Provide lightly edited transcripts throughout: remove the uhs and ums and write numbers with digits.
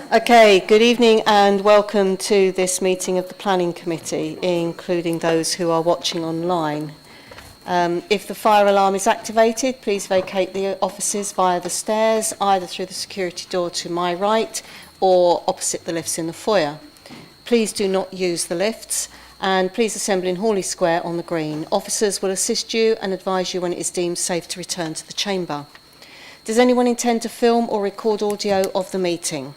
Okay, good evening and welcome to this meeting of the Planning Committee, including those who are watching online. If the fire alarm is activated, please vacate the offices via the stairs, either through the security door to my right or opposite the lifts in the foyer. Please do not use the lifts and please assemble in Hawley Square on the green. Officers will assist you and advise you when it is deemed safe to return to the chamber. Does anyone intend to film or record audio of the meeting?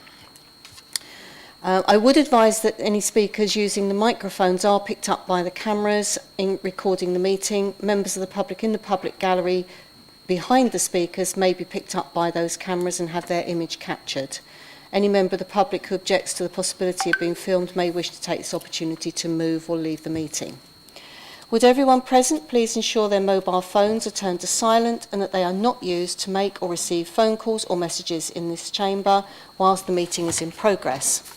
I would advise that any speakers using the microphones are picked up by the cameras in recording the meeting. Members of the public in the public gallery behind the speakers may be picked up by those cameras and have their image captured. Any member of the public who objects to the possibility of being filmed may wish to take this opportunity to move or leave the meeting. Would everyone present please ensure their mobile phones are turned to silent and that they are not used to make or receive phone calls or messages in this chamber whilst the meeting is in progress.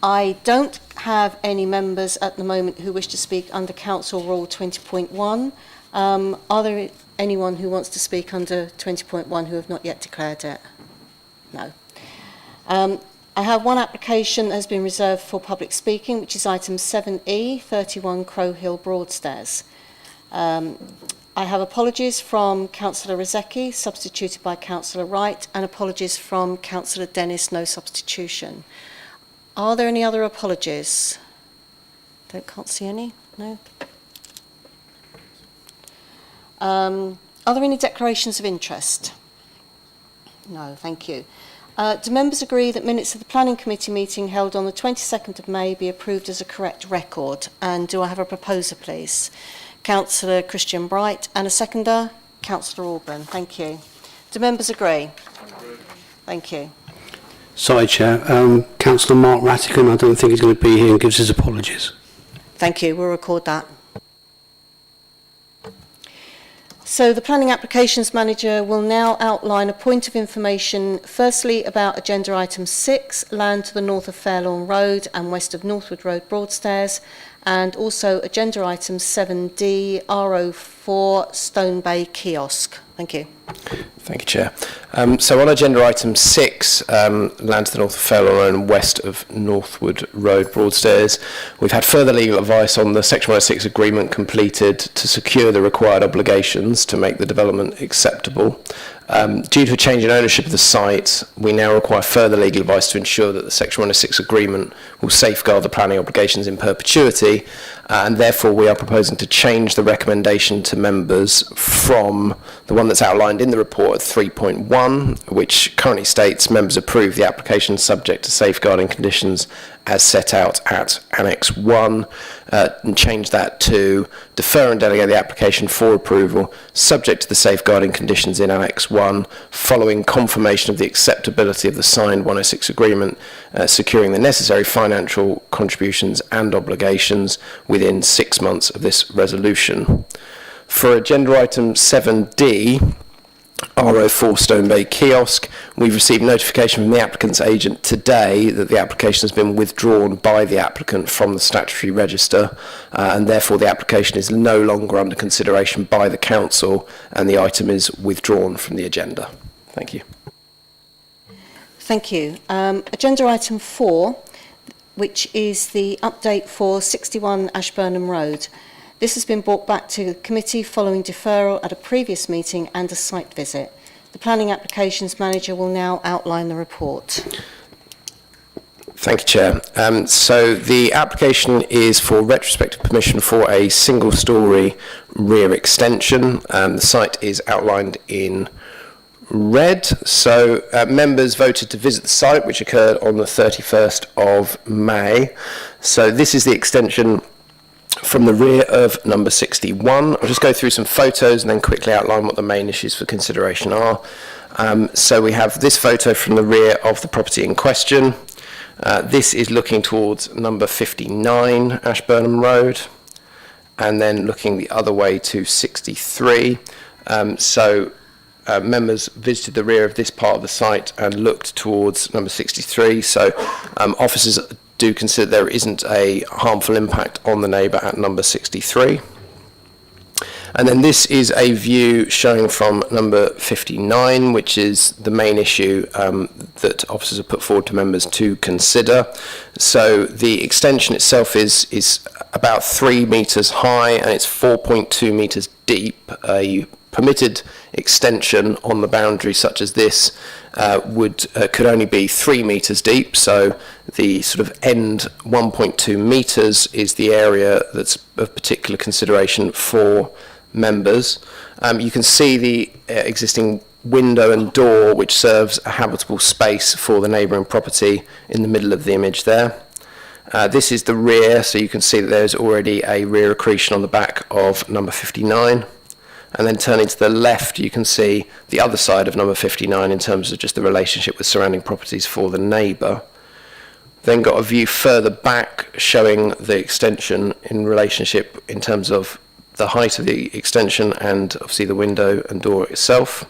I don't have any members at the moment who wish to speak under Council Rule 20.1. Are there anyone who wants to speak under 20.1 who have not yet declared it? No. I have one application that has been reserved for public speaking, which is item 7E, 31 Crow Hill Broadstairs. I have apologies from Councillor Rozecki, substituted by Councillor Wright, and apologies from Councillor Dennis, no substitution. Are there any other apologies? Can't see any, no. Are there any declarations of interest? No, thank you. Do members agree that minutes of the Planning Committee meeting held on the 22nd of May be approved as a correct record? And do I have a proposer, please? Councillor Christian Bright, and a seconder? Councillor Alban, thank you. Do members agree? Thank you. Sorry, Chair. Councillor Mark Rattigan, I don't think he's going to be here and gives his apologies. Thank you. We'll record that. So the Planning Applications Manager will now outline a point of information, firstly about Agenda Item 6, land to the north of Fairlawn Road and west of Northwood Road Broadstairs, and also Agenda Item 7D, RO4, Stone Bay Kiosk. Thank you. Thank you, Chair. So on Agenda Item 6, land to the north of Fairlawn Road and west of Northwood Road Broadstairs, we've had further legal advice on the Section 106 agreement completed to secure the required obligations to make the development acceptable. Due to a change in ownership of the site, we now require further legal advice to ensure that the Section 106 agreement will safeguard the planning obligations in perpetuity, and therefore we are proposing to change the recommendation to members from the one that's outlined in the report at 3.1, which currently states members approve the application subject to safeguarding conditions as set out at Annex 1, and change that to defer and delegate the application for approval subject to the safeguarding conditions in Annex 1 following confirmation of the acceptability of the signed 106 agreement, securing the necessary financial contributions and obligations within 6 months of this resolution. For Agenda Item 7D, RO4 Stone Bay Kiosk, we've received notification from the applicant's agent today that the application has been withdrawn by the applicant from the statutory register, and therefore the application is no longer under consideration by the council and the item is withdrawn from the agenda. Thank you. Thank you. Agenda Item 4, which is the update for 61 Ashburnham Road. This has been brought back to the committee following deferral at a previous meeting and a site visit. The Planning Applications Manager will now outline the report. Thank you, Chair. So the application is for retrospective permission for a single-storey rear extension. The site is outlined in red. So members voted to visit the site, which occurred on the 31st of May. So this is the extension from the rear of number 61. I'll just go through some photos and then quickly outline what the main issues for consideration are. So we have this photo from the rear of the property in question. This is looking towards number 59 Ashburnham Road, and then looking the other way to 63. Members visited the rear of this part of the site and looked towards number 63. So officers do consider there isn't a harmful impact on the neighbour at number 63. And then this is a view showing from number 59, which is the main issue that officers have put forward to members to consider. So the extension itself is about 3 metres high and it's 4.2 metres deep. A permitted extension on the boundary such as this could only be 3 metres deep, so the sort of end 1.2 metres is the area that's of particular consideration for members. You can see the existing window and door which serves a habitable space for the neighbouring property in the middle of the image there. This is the rear, so you can see that there's already a rear accretion on the back of number 59. And then turning to the left, you can see the other side of number 59 in terms of just the relationship with surrounding properties for the neighbour. Then got a view further back showing the extension in relationship in terms of the height of the extension and obviously the window and door itself.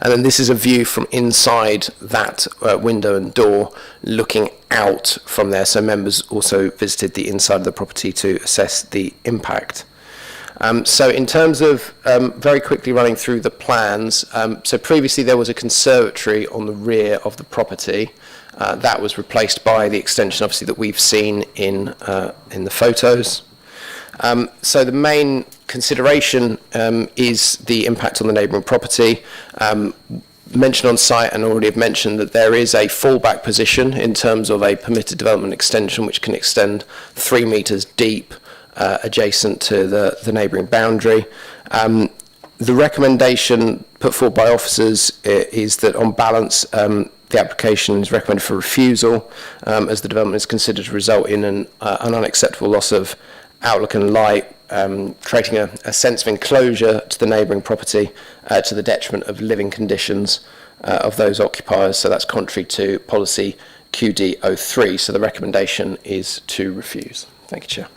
And then this is a view from inside that window and door looking out from there. So members also visited the inside of the property to assess the impact. So in terms of very quickly running through the plans, so previously there was a conservatory on the rear of the property. That was replaced by the extension obviously that we've seen in the photos. So the main consideration is the impact on the neighbouring property. Mentioned on site and already have mentioned that there is a fallback position in terms of a permitted development extension which can extend 3 metres deep adjacent to the neighbouring boundary. The recommendation put forward by officers is that on balance the application is recommended for refusal as the development is considered to result in an unacceptable loss of outlook and light, creating a sense of enclosure to the neighbouring property to the detriment of living conditions of those occupiers. So that's contrary to policy QD03. So the recommendation is to refuse. Thank you, Chair.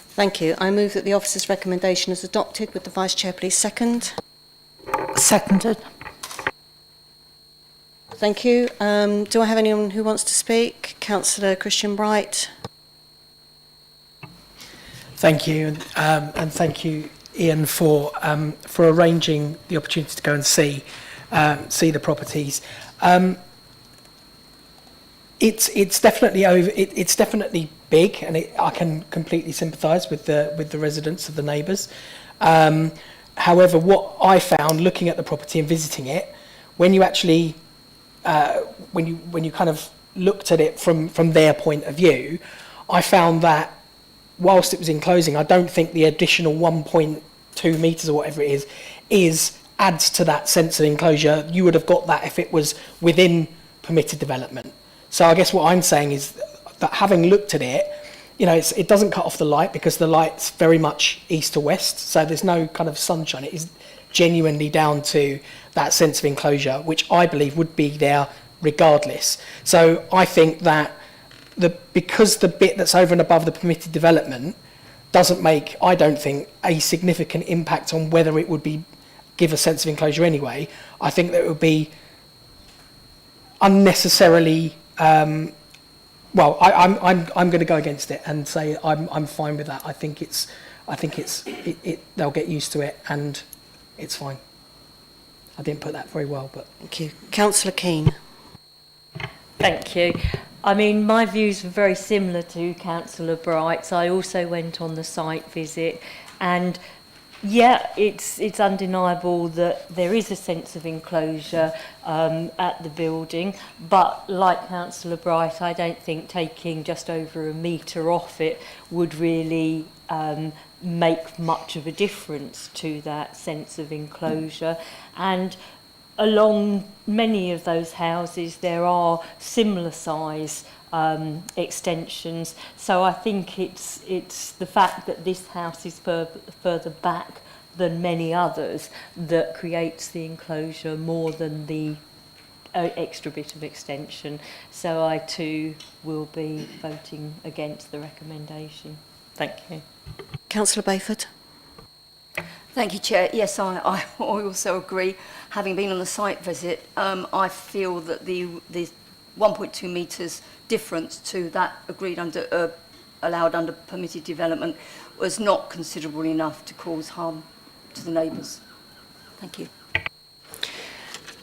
Thank you. I move that the officer's recommendation is adopted. Would the Vice Chair please second? Seconded. Thank you. Do I have anyone who wants to speak? Councillor Christian Bright. Thank you, and thank you, Ian, for arranging the opportunity to go and see the properties. It's definitely over. It's definitely big, and I can completely sympathise with the residents of the neighbours. However, what I found looking at the property and visiting it, when you actually when you kind of looked at it from their point of view, I found that whilst it was enclosing, I don't think the additional 1.2 metres or whatever it is adds to that sense of enclosure. You would have got that if it was within permitted development. So I guess what I'm saying is that having looked at it, you know, it doesn't cut off the light because the light's very much east to west, so there's no kind of sunshine. It is genuinely down to that sense of enclosure, which I believe would be there regardless. So I think that because the bit that's over and above the permitted development doesn't make, I don't think, a significant impact on whether it would give a sense of enclosure anyway. I think that it would be unnecessarily. I'm going to go against it and say I'm fine with that. I think they'll get used to it and it's fine. I didn't put that very well, but Thank you. Councillor Keane. Thank you. I mean, my views were very similar to Councillor Bright's. I also went on the site visit, and yeah, it's undeniable that there is a sense of enclosure at the building, but like Councillor Bright, I don't think taking just over a metre off it would really make much of a difference to that sense of enclosure. And along many of those houses there are similar size extensions, so I think it's the fact that this house is further back than many others that creates the enclosure more than the extra bit of extension. So I too will be voting against the recommendation. Thank you. Councillor Bayford. Thank you, Chair. Yes, I also agree. Having been on the site visit, I feel that the 1.2 metres difference to that agreed under allowed under permitted development was not considerable enough to cause harm to the neighbours. Thank you.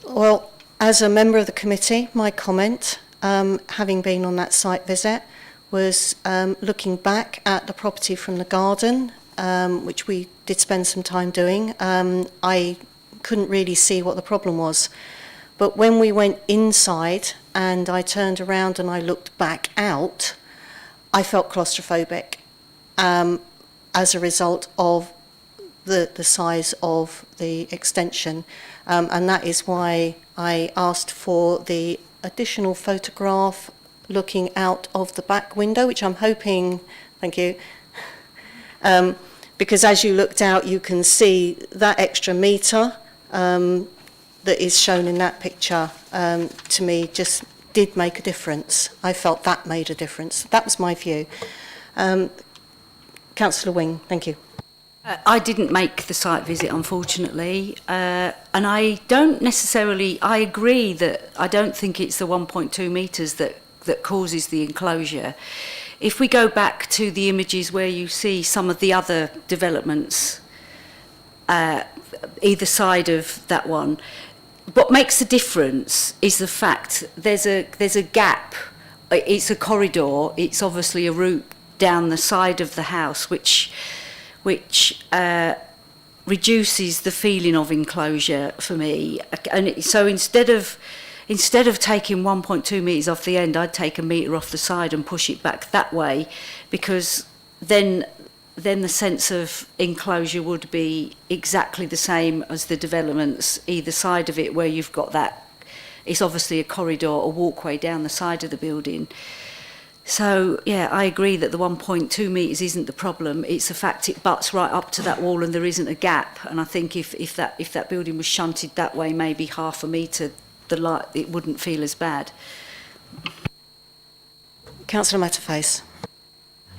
Well, as a member of the committee, my comment, having been on that site visit, was looking back at the property from the garden, which we did spend some time doing. I couldn't really see what the problem was. But when we went inside and I turned around and I looked back out, I felt claustrophobic as a result of the size of the extension. And that is why I asked for the additional photograph looking out of the back window, which I'm hoping, thank you, because as you looked out, you can see that extra metre that is shown in that picture, to me, just did make a difference. I felt that made a difference. That was my view. Councillor Wing, thank you. I didn't make the site visit, unfortunately, and I don't necessarily, I agree that I don't think it's the 1.2 metres that causes the enclosure. If we go back to the images where you see some of the other developments, either side of that one, what makes the difference is the fact there's a gap. It's a corridor. It's obviously a route down the side of the house, which reduces the feeling of enclosure for me. And so instead of taking 1.2 metres off the end, I'd take a metre off the side and push it back that way, because then the sense of enclosure would be exactly the same as the developments either side of it, where you've got that, it's obviously a corridor, a walkway down the side of the building. So, yeah, I agree that the 1.2 metres isn't the problem. It's the fact it butts right up to that wall and there isn't a gap. And I think if that building was shunted that way, maybe half a metre, it wouldn't feel as bad. Councillor Matterface.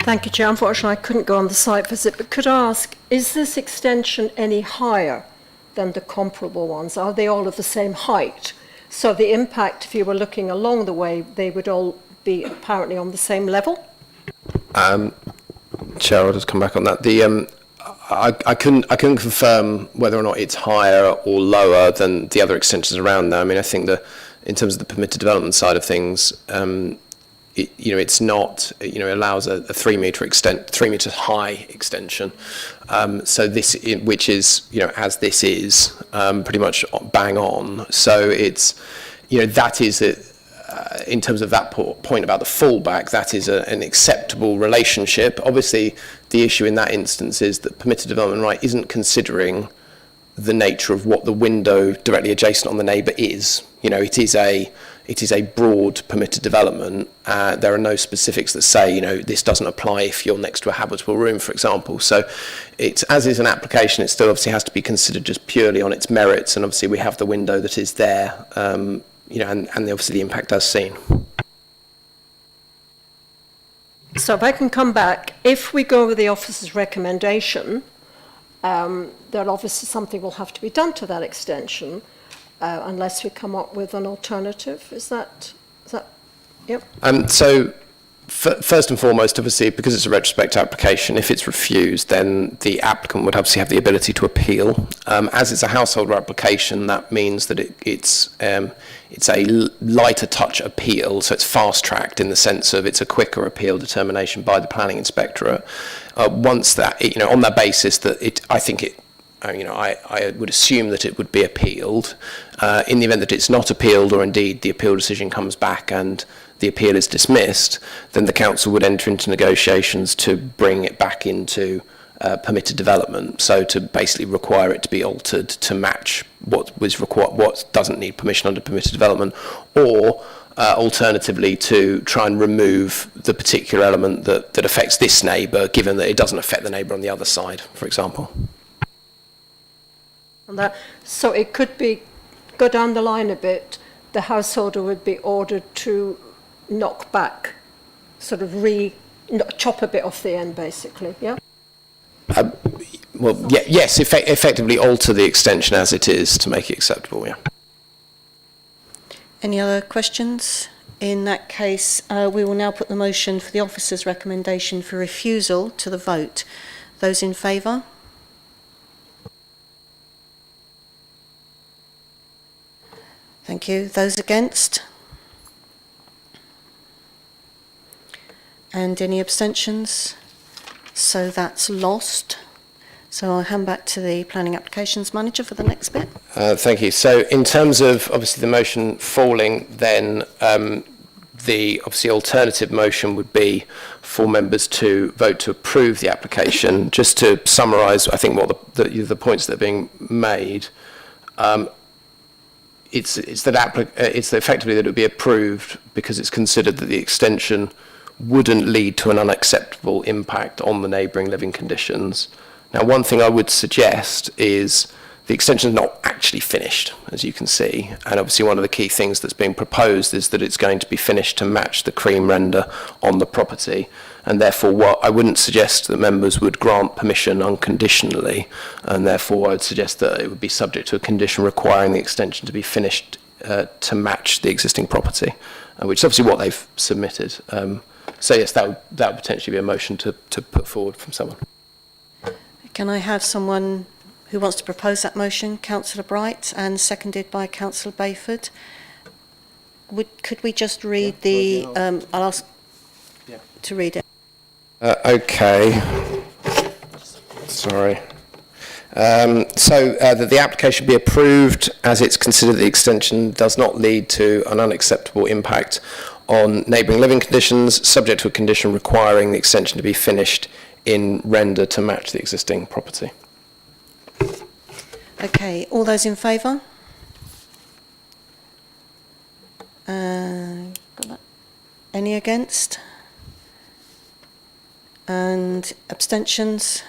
Thank you, Chair. Unfortunately, I couldn't go on the site visit, but could I ask, is this extension any higher than the comparable ones? Are they all of the same height? So the impact, if you were looking along the way, they would all be apparently on the same level? Chair, I'll just come back on that. I couldn't confirm whether or not it's higher or lower than the other extensions around there. I mean, I think in terms of the permitted development side of things, it's not, it allows a 3 metre extent, 3 metre high extension. So this, which is, as this is, pretty much bang on. So it's, that is it. In terms of that point about the fallback, that is an acceptable relationship. Obviously, the issue in that instance is that permitted development right isn't considering the nature of what the window directly adjacent on the neighbour is. It is a broad permitted development. There are no specifics that say, this doesn't apply if you're next to a habitable room, for example. So it's, as is an application, it still obviously has to be considered just purely on its merits. And obviously we have the window that is there, and obviously the impact as seen. So if I can come back, if we go with the officer's recommendation, then obviously something will have to be done to that extension, unless we come up with an alternative. Is that yep? So first and foremost, obviously, because it's a retrospective application, if it's refused, then the applicant would obviously have the ability to appeal. As it's a householder application, that means that it's a lighter touch appeal, so it's fast-tracked in the sense of it's a quicker appeal determination by the planning inspectorate. Once that, on that basis, that I would assume that it would be appealed. In the event that it's not appealed, or indeed the appeal decision comes back and the appeal is dismissed, then the council would enter into negotiations to bring it back into permitted development. So to basically require it to be altered to match what was required, what doesn't need permission under permitted development, or alternatively to try and remove the particular element that affects this neighbour, given that it doesn't affect the neighbour on the other side, for example. So it could be, go down the line a bit, the householder would be ordered to knock back, sort of chop a bit off the end, basically, yeah? Yes, effectively alter the extension as it is to make it acceptable, yeah. Any other questions? In that case, we will now put the motion for the officer's recommendation for refusal to the vote. Those in favour? Thank you. Those against? And any abstentions? So that's lost. So I'll hand back to the Planning Applications Manager for the next bit. Thank you. So in terms of obviously the motion falling, then the obviously alternative motion would be for members to vote to approve the application. Just to summarise, I think what the points that are being made, it's effectively that it would be approved because it's considered that the extension wouldn't lead to an unacceptable impact on the neighbouring living conditions. Now, one thing I would suggest is the extension is not actually finished, as you can see, and obviously one of the key things that's being proposed is that it's going to be finished to match the cream render on the property, and therefore what I wouldn't suggest that members would grant permission unconditionally, and therefore I'd suggest that it would be subject to a condition requiring the extension to be finished to match the existing property, which is obviously what they've submitted. So yes, that would potentially be a motion to put forward from someone. Can I have someone who wants to propose that motion? Councillor Bright, and seconded by Councillor Bayford. Could we just read the... I'll ask to read it. Okay. Sorry. That the application be approved as it's considered the extension does not lead to an unacceptable impact on neighbouring living conditions, subject to a condition requiring the extension to be finished in render to match the existing property. Okay, all those in favour? Any against? And abstentions?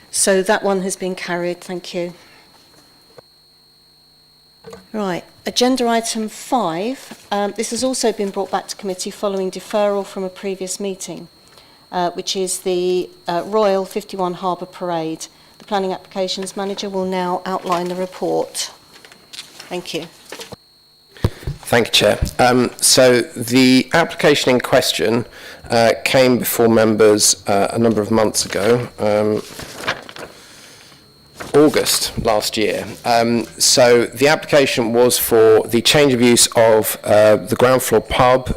So that one has been carried, thank you. Right, agenda item 5. This has also been brought back to committee following deferral from a previous meeting, which is the Royal 51 Harbour Parade. The Planning Applications Manager will now outline the report. Thank you. Thank you, Chair. So the application in question came before members a number of months ago. August last year. So the application was for the change of use of the ground floor pub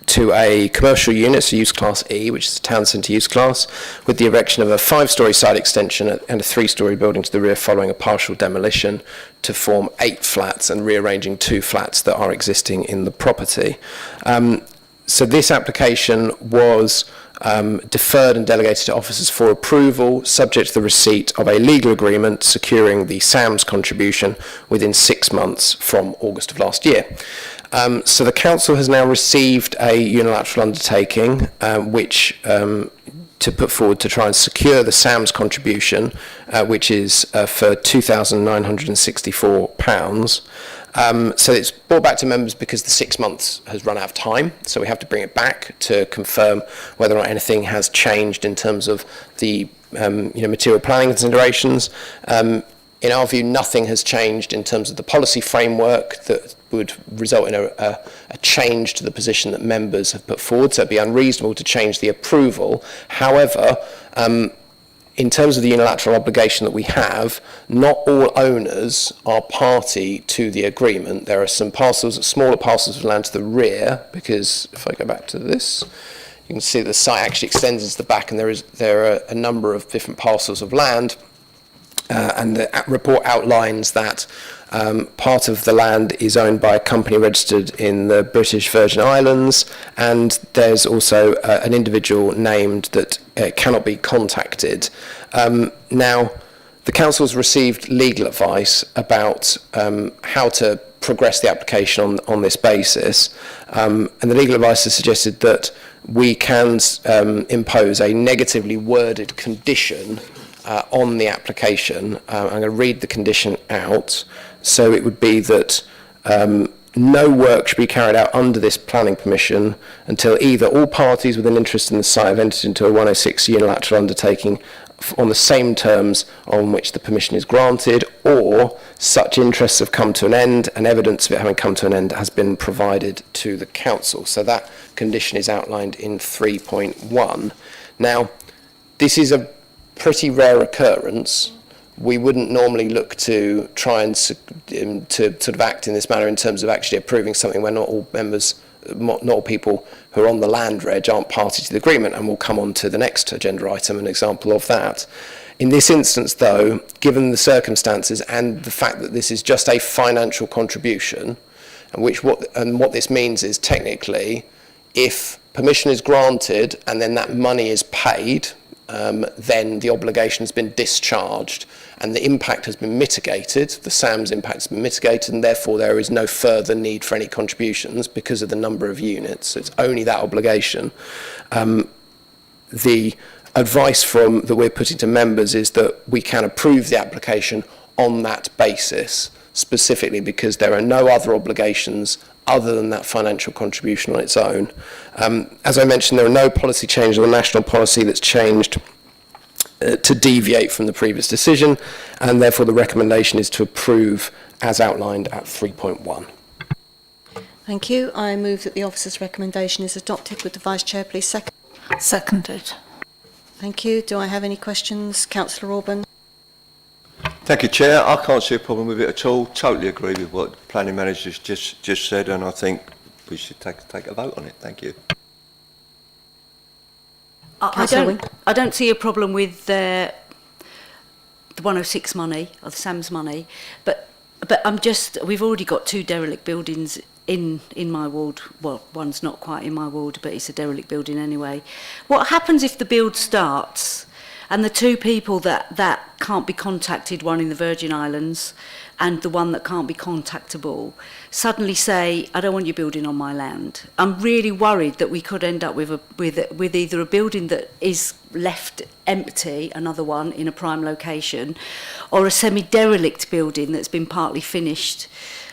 to a commercial unit, so use class E, which is a town centre use class, with the erection of a 5-storey side extension and a 3-storey building to the rear following a partial demolition to form 8 flats and rearranging 2 flats that are existing in the property. So this application was deferred and delegated to officers for approval, subject to the receipt of a legal agreement securing the SAMS contribution within 6 months from August of last year. So the council has now received a unilateral undertaking which to put forward to try and secure the SAMS contribution, which is for £2,964. So it's brought back to members because the 6 months has run out of time, so we have to bring it back to confirm whether or not anything has changed in terms of the material planning considerations. In our view, nothing has changed in terms of the policy framework that would result in a change to the position that members have put forward, so it'd be unreasonable to change the approval. However, in terms of the unilateral obligation that we have, not all owners are party to the agreement. There are some parcels, smaller parcels of land to the rear, because if I go back to this, you can see the site actually extends into the back, and there are a number of different parcels of land. And the report outlines that part of the land is owned by a company registered in the British Virgin Islands, and there's also an individual named that cannot be contacted. Now, the council's received legal advice about how to progress the application on this basis, and the legal advice has suggested that we can impose a negatively worded condition on the application. I'm going to read the condition out. So it would be that no work should be carried out under this planning permission until either all parties with an interest in the site have entered into a 106 unilateral undertaking on the same terms on which the permission is granted, or such interests have come to an end and evidence of it having come to an end has been provided to the council. So that condition is outlined in 3.1. Now, this is a pretty rare occurrence. We wouldn't normally look to try and to sort of act in this manner in terms of actually approving something where not all members, not all people who are on the land reg aren't party to the agreement, and we'll come on to the next agenda item, an example of that. In this instance, though, given the circumstances and the fact that this is just a financial contribution, and what this means is technically, if permission is granted and then that money is paid, then the obligation has been discharged and the impact has been mitigated, the SAM's impact has been mitigated, and therefore there is no further need for any contributions because of the number of units. So it's only that obligation. The advice that we're putting to members is that we can approve the application on that basis, specifically because there are no other obligations other than that financial contribution on its own. As I mentioned, there are no policy changes or national policy that's changed to deviate from the previous decision, and therefore the recommendation is to approve as outlined at 3.1. Thank you. I move that the officer's recommendation is adopted. Would the Vice Chair please second? Seconded. Thank you. Do I have any questions? Councillor Orban. Thank you, Chair. I can't see a problem with it at all. Totally agree with what the planning manager's just said, and I think we should take a vote on it. Thank you. I don't see a problem with the 106 money or the SAM's money, but we've already got 2 derelict buildings in my ward. Well, one's not quite in my ward, but it's a derelict building anyway. What happens if the build starts and the 2 people that can't be contacted, one in the Virgin Islands and the one that can't be contactable, suddenly say, I don't want you building on my land? I'm really worried that we could end up with either a building that is left empty, another one in a prime location, or a semi-derelict building that's been partly finished,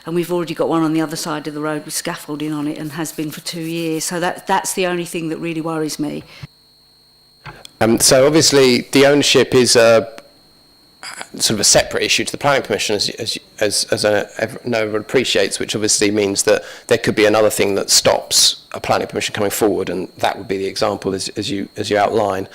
and we've already got one on the other side of the road with scaffolding on it and has been for 2 years. So that's the only thing that really worries me. So obviously the ownership is sort of a separate issue to the planning permission, as I know everyone appreciates, which obviously means that there could be another thing that stops a planning permission coming forward, and that would be the example as you outline.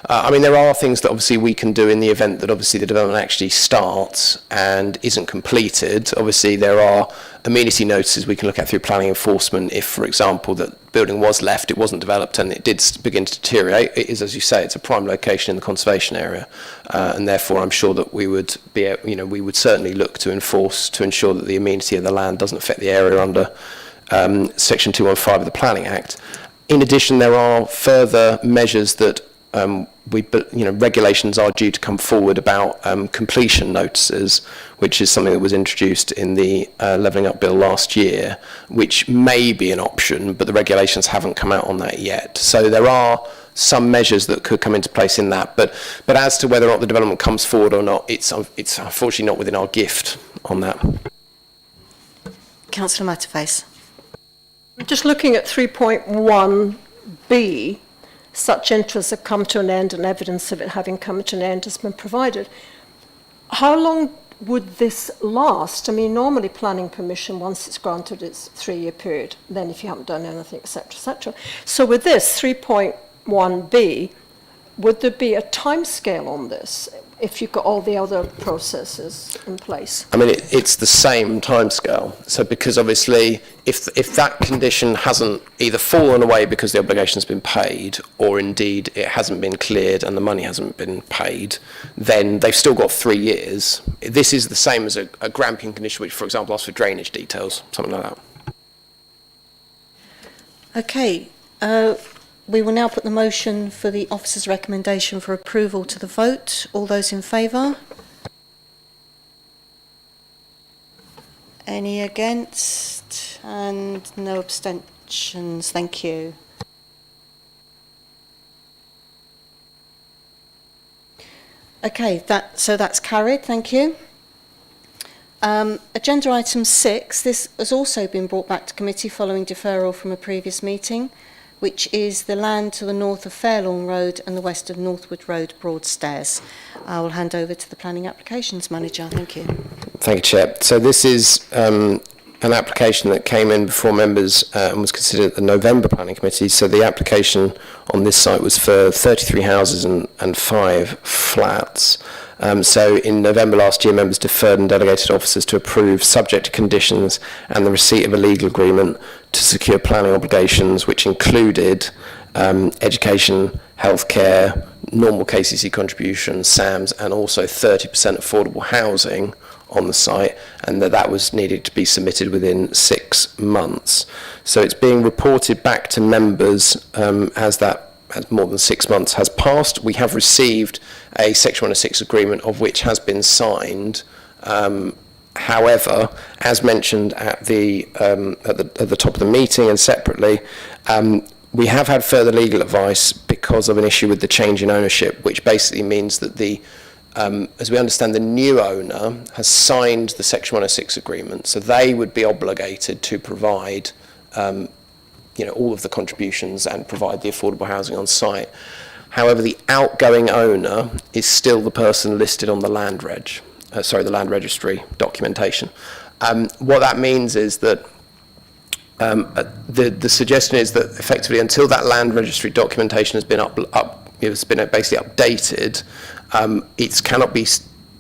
I mean, there are things that obviously we can do in the event that obviously the development actually starts and isn't completed. Obviously there are amenity notices we can look at through planning enforcement if, for example, that building was left, it wasn't developed and it did begin to deteriorate. It is, as you say, it's a prime location in the conservation area, and therefore I'm sure that we would certainly look to enforce to ensure that the amenity of the land doesn't affect the area under Section 215 of the Planning Act. In addition, there are further measures that regulations are due to come forward about completion notices, which is something that was introduced in the Levelling Up Bill last year, which may be an option, but the regulations haven't come out on that yet. So there are some measures that could come into place in that, but as to whether or not the development comes forward or not, it's unfortunately not within our gift on that. Councillor Matterface. Just looking at 3.1b, such interests have come to an end and evidence of it having come to an end has been provided. How long would this last? I mean, normally planning permission, once it's granted, it's a 3-year period. Then if you haven't done anything, etc., etc. So with this 3.1b, would there be a timescale on this if you've got all the other processes in place? I mean, it's the same timescale. So because obviously, if that condition hasn't either fallen away because the obligation's been paid, or indeed it hasn't been cleared and the money hasn't been paid, then they've still got 3 years. This is the same as a gramping condition, which, for example, asks for drainage details, something like that. Okay. We will now put the motion for the officer's recommendation for approval to the vote. All those in favour? Any against? And no abstentions. Thank you. Okay, so that's carried. Thank you. Agenda item 6. This has also been brought back to committee following deferral from a previous meeting. which is the land to the north of Fairlawn Road and the west of Northwood Road Broadstairs. I will hand over to the Planning Applications Manager. Thank you. Thank you, Chair. So this is an application that came in before members and was considered at the November Planning Committee. So the application on this site was for 33 houses and 5 flats. So in November last year, members deferred and delegated officers to approve, subject to conditions and the receipt of a legal agreement to secure planning obligations, which included education, healthcare, normal KCC contributions, SAMs, and also 30% affordable housing on the site, and that was needed to be submitted within 6 months. So it's being reported back to members as more than 6 months has passed. We have received a Section 106 agreement, of which has been signed. However, as mentioned at the top of the meeting and separately, we have had further legal advice because of an issue with the change in ownership, which basically means that as we understand, the new owner has signed the Section 106 agreement, so they would be obligated to provide all of the contributions and provide the affordable housing on site. However, the outgoing owner is still the person listed on the land registry documentation. What that means is that the suggestion is that effectively until that land registry documentation has been basically updated, it cannot be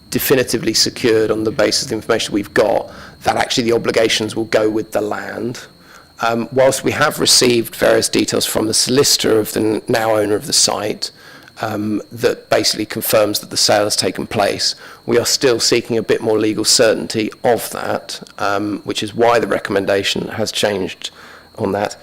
definitively secured on the basis of the information we've got that actually the obligations will go with the land. Whilst we have received various details from the solicitor of the now owner of the site that basically confirms that the sale has taken place, we are still seeking a bit more legal certainty of that, which is why the recommendation has changed on that.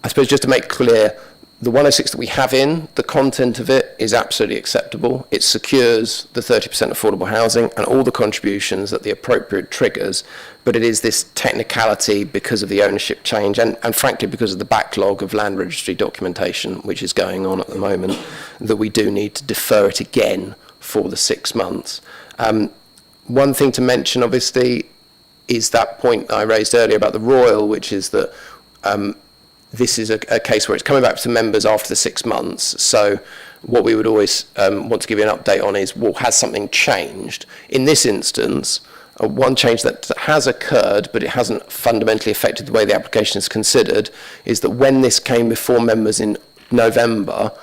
I suppose just to make clear, the 106 that we have in, the content of it is absolutely acceptable. It secures the 30% affordable housing and all the contributions at the appropriate triggers, but it is this technicality because of the ownership change and frankly because of the backlog of land registry documentation which is going on at the moment that we do need to defer it again for the 6 months. One thing to mention obviously is that point I raised earlier about the Royal, which is that this is a case where it's coming back to members after the 6 months. So what we would always want to give you an update on is, well, has something changed? In this instance, one change that has occurred, but it hasn't fundamentally affected the way the application is considered, is that when this came before members in November,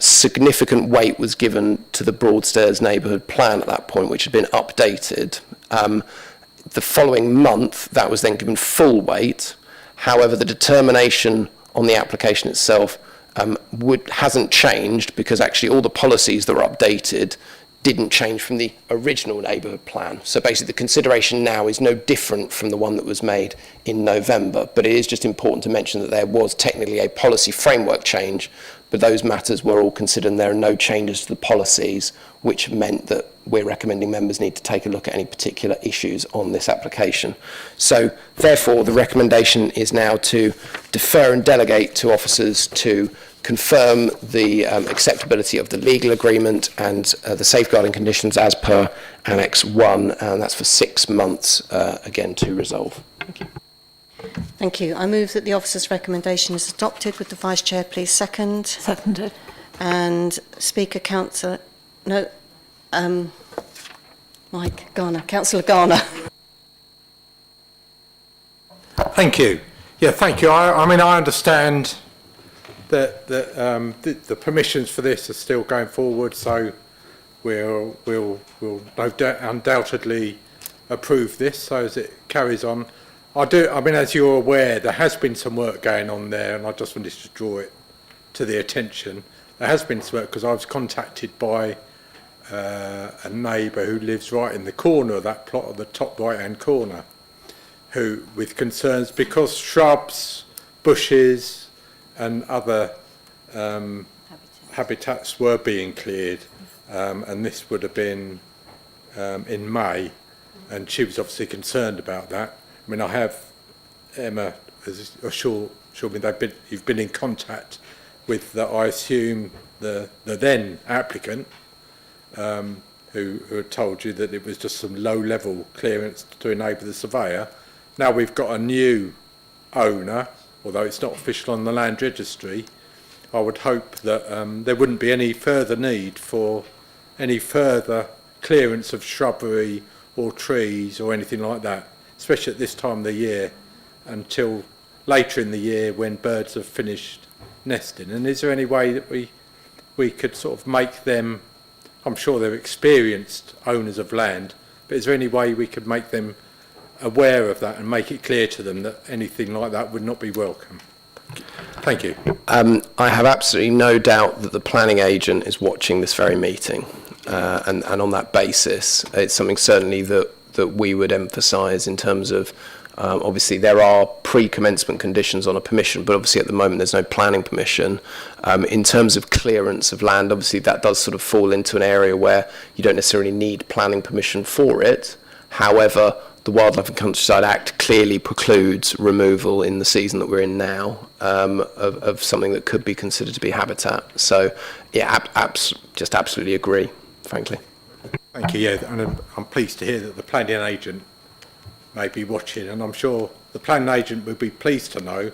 significant weight was given to the Broadstairs neighbourhood plan at that point, which had been updated. The following month, that was then given full weight. However, the determination on the application itself hasn't changed because actually all the policies that were updated didn't change from the original neighbourhood plan. So basically the consideration now is no different from the one that was made in November, but it is just important to mention that there was technically a policy framework change, but those matters were all considered and there are no changes to the policies, which meant that we're recommending members need to take a look at any particular issues on this application. So therefore the recommendation is now to defer and delegate to officers to confirm the acceptability of the legal agreement and the safeguarding conditions as per Annex 1, and that's for 6 months, again, to resolve. Thank you. Thank you. I move that the officer's recommendation is adopted. Would the Vice Chair please second? Seconded. And Speaker Councillor... No. Mike Garner. Councillor Garner. Thank you. Yeah, thank you. I mean, I understand that the permissions for this are still going forward, so we'll undoubtedly approve this so as it carries on. I mean, as you're aware, there has been some work going on there, and I just wanted to draw it to the attention. There has been some work because I was contacted by a neighbour who lives right in the corner of that plot, of the top right-hand corner, who, with concerns because shrubs, bushes, and other habitats were being cleared, and this would have been in May, and she was obviously concerned about that. I mean, I have, Emma has assured me you've been in contact with I assume the then applicant, who had told you that it was just some low-level clearance to enable the surveyor. Now we've got a new owner although it's not official on the land registry, I would hope that there wouldn't be any further need for any further clearance of shrubbery or trees or anything like that, especially at this time of the year, until later in the year when birds have finished nesting. And is there any way that we could sort of make them, I'm sure they're experienced owners of land, but is there any way we could make them aware of that and make it clear to them that anything like that would not be welcome? Thank you. I have absolutely no doubt that the planning agent is watching this very meeting, and on that basis, it's something certainly that we would emphasise in terms of, obviously there are pre-commencement conditions on a permission, but obviously at the moment there's no planning permission. In terms of clearance of land, obviously that does sort of fall into an area where you don't necessarily need planning permission for it. However, the Wildlife and Countryside Act clearly precludes removal in the season that we're in now of something that could be considered to be habitat. So, yeah, just absolutely agree, frankly. Thank you, yeah, and I'm pleased to hear that the planning agent may be watching, and I'm sure the planning agent would be pleased to know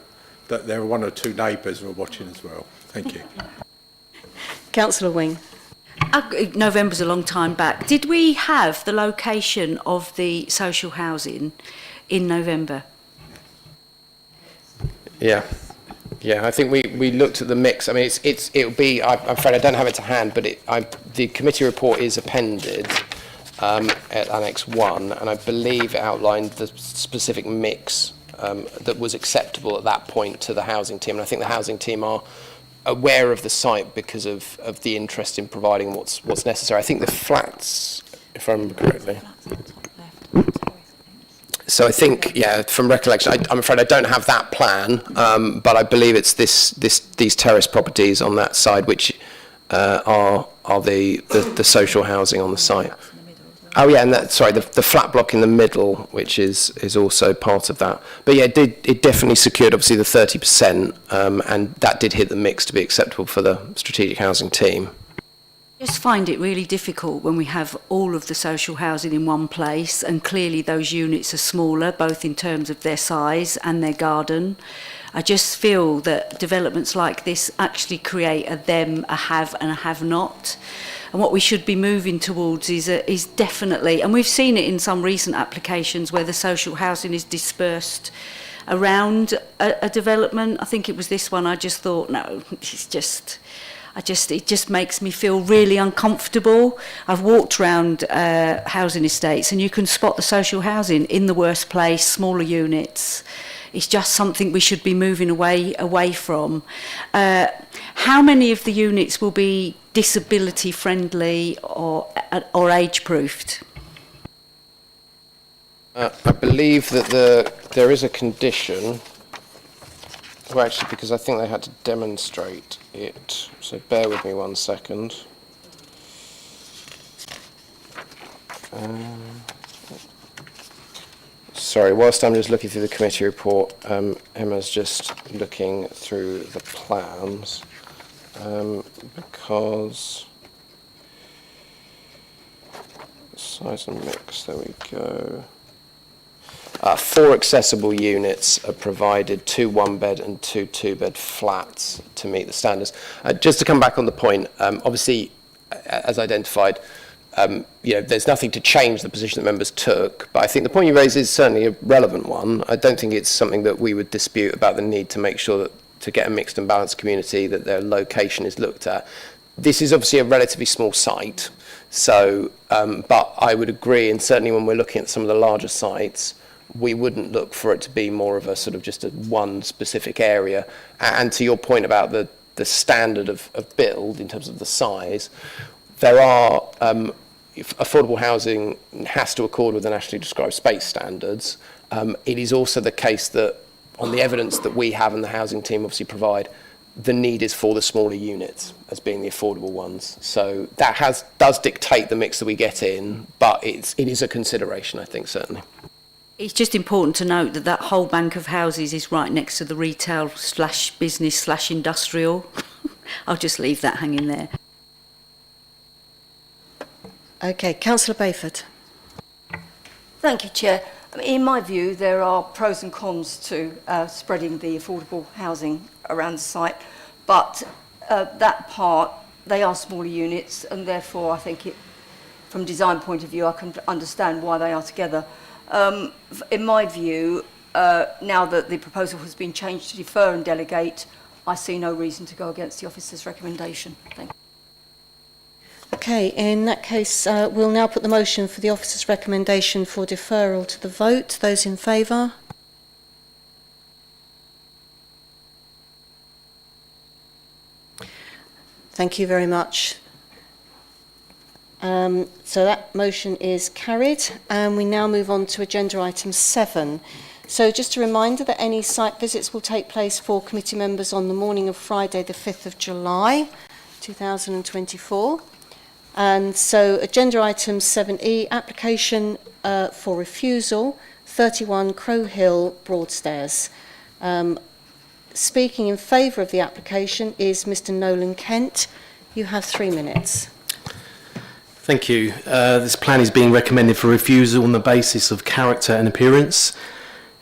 that there are one or two neighbours who are watching as well. Thank you. Councillor Wing. November's a long time back. Did we have the location of the social housing in November? Yeah, I think we looked at the mix. I mean, it'll be. I'm afraid I don't have it to hand, but the committee report is appended at Annex 1, and I believe it outlined the specific mix that was acceptable at that point to the housing team. And I think the housing team are aware of the site because of the interest in providing what's necessary. I think the flats, if I remember correctly. So I think, yeah, from recollection, I'm afraid I don't have that plan, but I believe it's these terrace properties on that side which are the social housing on the site. Oh yeah, and the flat block in the middle, which is also part of that. But yeah, it definitely secured obviously the 30%, and that did hit the mix to be acceptable for the strategic housing team. I just find it really difficult when we have all of the social housing in one place, and clearly those units are smaller, both in terms of their size and their garden. I just feel that developments like this actually create a them, a have and a have not. And what we should be moving towards is definitely, and we've seen it in some recent applications where the social housing is dispersed around a development. I think it was this one. I just thought, no, it just makes me feel really uncomfortable. I've walked around housing estates and you can spot the social housing in the worst place, smaller units. It's just something we should be moving away from. How many of the units will be disability friendly or age proofed? I believe that there is a condition. Well, actually, because I think they had to demonstrate it. So bear with me 1 second. Sorry, whilst I'm just looking through the committee report, Emma's just looking through the plans, because size and mix, there we go. 4 accessible units are provided, 2 one-bed and 2 two-bed flats to meet the standards. Just to come back on the point, obviously, as identified, there's nothing to change the position that members took, but I think the point you raise is certainly a relevant one. I don't think it's something that we would dispute about the need to make sure that to get a mixed and balanced community that their location is looked at. This is obviously a relatively small site, so, but I would agree, and certainly when we're looking at some of the larger sites, we wouldn't look for it to be more of a sort of just a one specific area. And to your point about the standard of build in terms of the size, there are affordable housing has to accord with the nationally described space standards. It is also the case that on the evidence that we have and the housing team obviously provide, the need is for the smaller units as being the affordable ones. So that does dictate the mix that we get in, but it is a consideration, I think, certainly. It's just important to note that that whole bank of houses is right next to the retail / business / industrial. I'll just leave that hanging there. Okay, Councillor Bayford. Thank you, Chair. In my view, there are pros and cons to spreading the affordable housing around the site, but that part, they are smaller units, and therefore I think from design point of view, I can understand why they are together. In my view, now that the proposal has been changed to defer and delegate, I see no reason to go against the officer's recommendation. Thank you. Okay, in that case, we'll now put the motion for the officer's recommendation for deferral to the vote. Those in favour? Thank you very much. So that motion is carried, and we now move on to agenda item 7. So just a reminder that any site visits will take place for committee members on the morning of Friday the 5th of July 2024. And so agenda item 7E, application for refusal, 31 Crow Hill, Broadstairs. Speaking in favour of the application is Mr Nolan Kent. You have 3 minutes. Thank you. This plan is being recommended for refusal on the basis of character and appearance,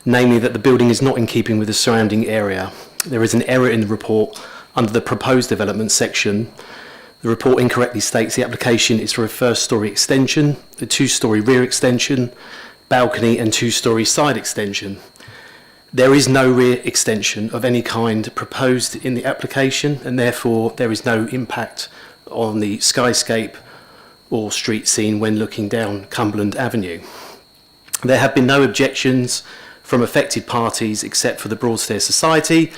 namely that the building is not in keeping with the surrounding area. There is an error in the report under the proposed development section. The report incorrectly states the application is for a first-storey extension, a two-storey rear extension, balcony and two-storey side extension. There is no rear extension of any kind proposed in the application, and therefore there is no impact on the skyscape or street scene when looking down Cumberland Avenue. There have been no objections from affected parties except for the Broadstairs Society,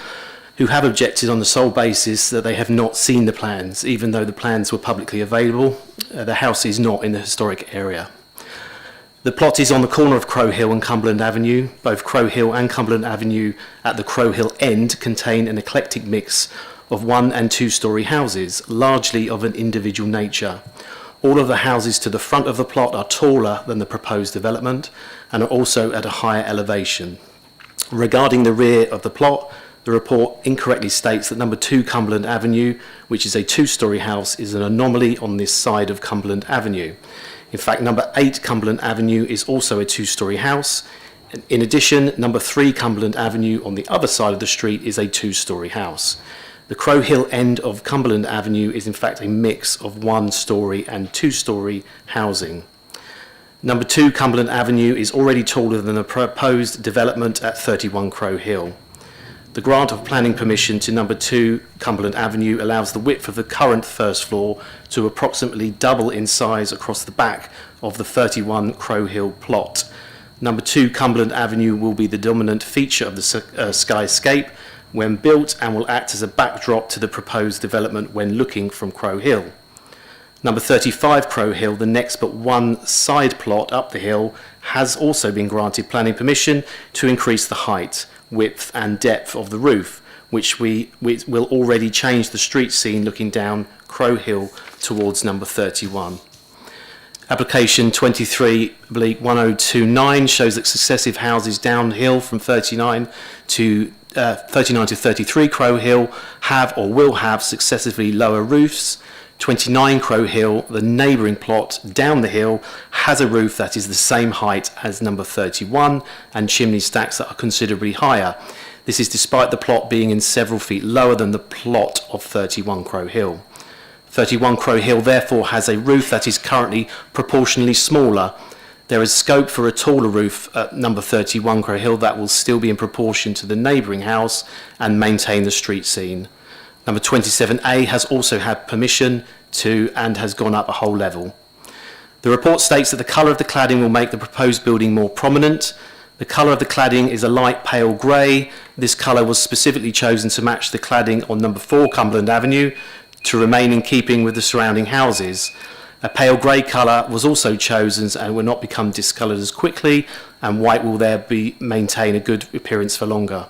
who have objected on the sole basis that they have not seen the plans, even though the plans were publicly available. The house is not in the historic area. The plot is on the corner of Crow Hill and Cumberland Avenue. Both Crow Hill and Cumberland Avenue at the Crow Hill end contain an eclectic mix of one- and two-storey houses, largely of an individual nature. All of the houses to the front of the plot are taller than the proposed development and are also at a higher elevation. Regarding the rear of the plot, the report incorrectly states that number 2 Cumberland Avenue, which is a two-storey house, is an anomaly on this side of Cumberland Avenue. In fact, number 8 Cumberland Avenue is also a two-storey house. In addition, number 3 Cumberland Avenue on the other side of the street is a two-storey house. The Crow Hill end of Cumberland Avenue is in fact a mix of one-storey and two-storey housing. Number 2 Cumberland Avenue is already taller than the proposed development at 31 Crow Hill. The grant of planning permission to number 2 Cumberland Avenue allows the width of the current first floor to approximately double in size across the back of the 31 Crow Hill plot. Number 2 Cumberland Avenue will be the dominant feature of the skyscape when built and will act as a backdrop to the proposed development when looking from Crow Hill. Number 35 Crow Hill, the next but one side plot up the hill, has also been granted planning permission to increase the height, width and depth of the roof, which will already change the street scene looking down Crow Hill towards number 31. Application 23/1029 shows that successive houses downhill from 39 to 33 Crow Hill have or will have successively lower roofs. 29 Crow Hill, the neighbouring plot down the hill, has a roof that is the same height as number 31 and chimney stacks that are considerably higher. This is despite the plot being in several feet lower than the plot of 31 Crow Hill. 31 Crow Hill therefore has a roof that is currently proportionally smaller. There is scope for a taller roof at number 31 Crow Hill that will still be in proportion to the neighbouring house and maintain the street scene. Number 27A has also had permission to and has gone up a whole level. The report states that the colour of the cladding will make the proposed building more prominent. The colour of the cladding is a light pale grey. This colour was specifically chosen to match the cladding on number 4 Cumberland Avenue to remain in keeping with the surrounding houses. A pale grey colour was also chosen and will not become discoloured as quickly, and white will maintain a good appearance for longer.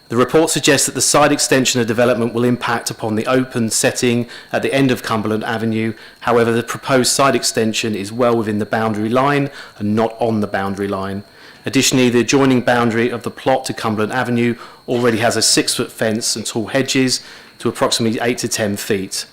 The report suggests that the side extension of development will impact upon the open setting at the end of Cumberland Avenue. However, the proposed side extension is well within the boundary line and not on the boundary line. Additionally, the adjoining boundary of the plot to Cumberland Avenue already has a 6-foot fence and tall hedges to approximately 8 to 10 feet.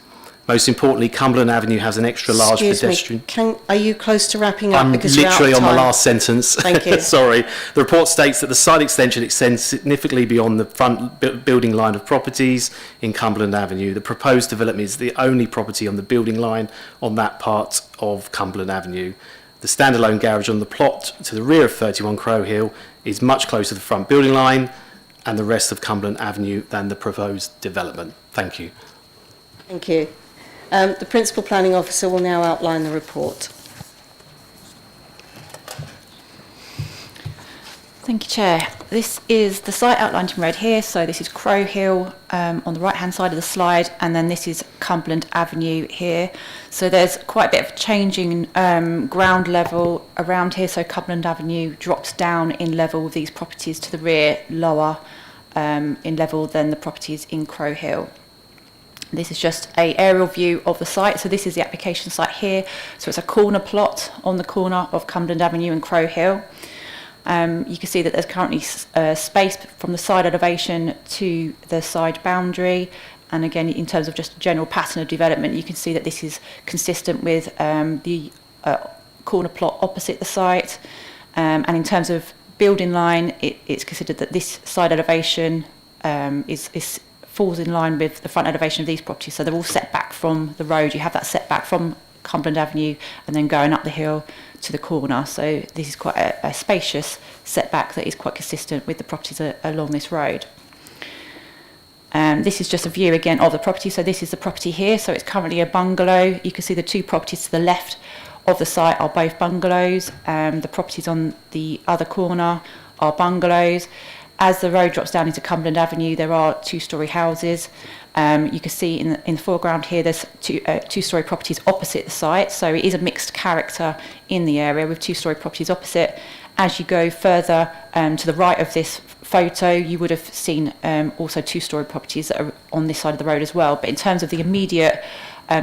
Most importantly, Cumberland Avenue has an extra large pedestrian... Are you close to wrapping up? I'm Because we're out literally of on my time. last sentence. Thank you. Sorry. The report states that the site extension extends significantly beyond the front building line of properties in Cumberland Avenue. The proposed development is the only property on the building line on that part of Cumberland Avenue. The standalone garage on the plot to the rear of 31 Crow Hill is much closer to the front building line and the rest of Cumberland Avenue than the proposed development. Thank you. Thank you. The Principal Planning Officer will now outline the report. Thank you, Chair. This is the site outlined in red here. So this is Crow Hill on the right-hand side of the slide, and then this is Cumberland Avenue here. So there's quite a bit of changing ground level around here. So Cumberland Avenue drops down in level with these properties to the rear, lower in level than the properties in Crow Hill. This is just an aerial view of the site. So this is the application site here. So it's a corner plot on the corner of Cumberland Avenue and Crow Hill. You can see that there's currently space from the side elevation to the side boundary. And again, in terms of just general pattern of development, you can see that this is consistent with the corner plot opposite the site. And in terms of building line, it's considered that this side elevation falls in line with the front elevation of these properties. So they're all set back from the road. You have that setback from Cumberland Avenue and then going up the hill to the corner. So this is quite a spacious setback that is quite consistent with the properties along this road. This is just a view again of the property. So this is the property here. So it's currently a bungalow. You can see the two properties to the left of the site are both bungalows. The properties on the other corner are bungalows. As the road drops down into Cumberland Avenue, there are two-storey houses. You can see in the foreground here, there's two-storey properties opposite the site. So it is a mixed character in the area with two-storey properties opposite. As you go further to the right of this photo, you would have seen also two-storey properties that are on this side of the road as well. But in terms of the immediate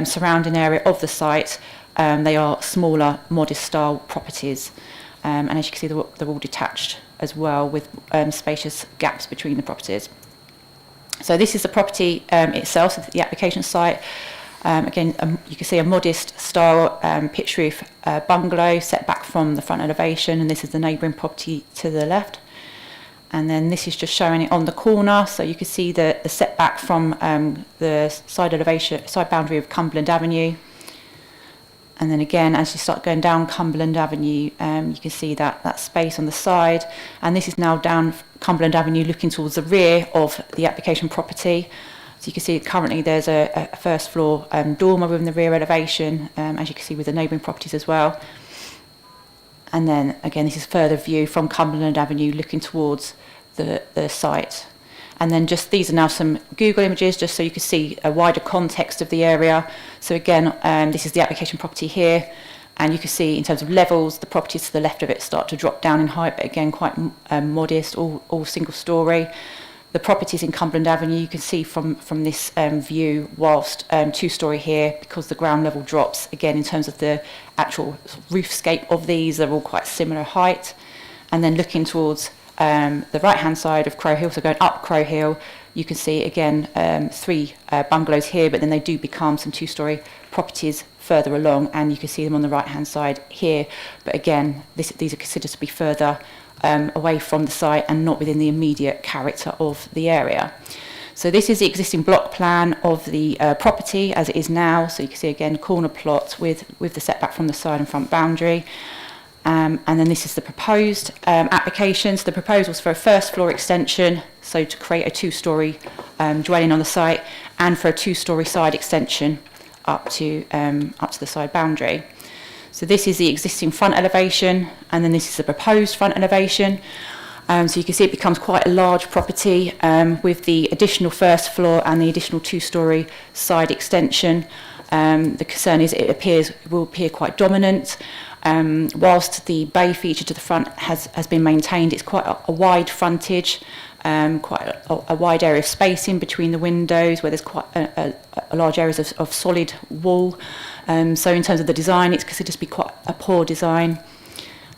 surrounding area of the site, they are smaller, modest-style properties. And as you can see, they're all detached as well, with spacious gaps between the properties. So this is the property itself, so the application site. Again, you can see a modest style pitch roof bungalow set back from the front elevation, and this is the neighbouring property to the left. And then this is just showing it on the corner, so you can see the setback from the side boundary of Cumberland Avenue. And then again, as you start going down Cumberland Avenue, you can see that space on the side. And this is now down Cumberland Avenue looking towards the rear of the application property. So you can see currently there's a first floor dormer within the rear elevation, as you can see with the neighbouring properties as well. And then again, this is further view from Cumberland Avenue looking towards the site. And then just these are now some Google images just so you can see a wider context of the area. So again, this is the application property here. And you can see in terms of levels, the properties to the left of it start to drop down in height, but again, quite modest, all single story. The properties in Cumberland Avenue, you can see from this view, whilst two-storey here, because the ground level drops, again, in terms of the actual roofscape of these, they're all quite similar height. And then looking towards the right-hand side of Crow Hill, so going up Crow Hill, you can see, again, three bungalows here, but then they do become some two-storey properties further along, and you can see them on the right-hand side here. But again, these are considered to be further away from the site and not within the immediate character of the area. So this is the existing block plan of the property as it is now. So you can see, again, corner plot with the setback from the side and front boundary. And then this is the proposed application. So the proposals for a first floor extension, so to create a two-storey dwelling on the site, and for a two-storey side extension up to the side boundary. So this is the existing front elevation, and then this is the proposed front elevation. So you can see it becomes quite a large property with the additional first floor and the additional two-storey side extension. The concern is it will appear quite dominant. Whilst the bay feature to the front has been maintained, it's quite a wide frontage, quite a wide area of spacing between the windows, where there's quite a large areas of solid wall. So in terms of the design, it's considered to be quite a poor design.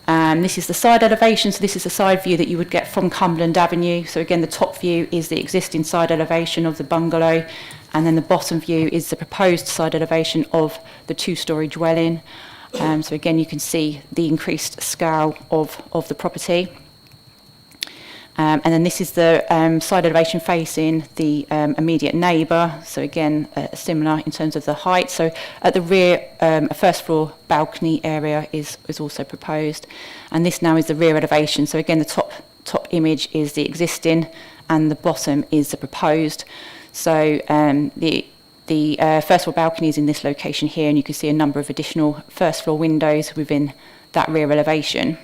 This is the side elevation, so this is the side view that you would get from Cumberland Avenue. So again, the top view is the existing side elevation of the bungalow, and then the bottom view is the proposed side elevation of the two-storey dwelling. So again, you can see the increased scale of the property. And then this is the side elevation facing the immediate neighbour. So again, similar in terms of the height. So at the rear, a first floor balcony area is also proposed. And this now is the rear elevation. So again, the top image is the existing and the bottom is the proposed. So the first floor balcony is in this location here, and you can see a number of additional first floor windows within that rear elevation.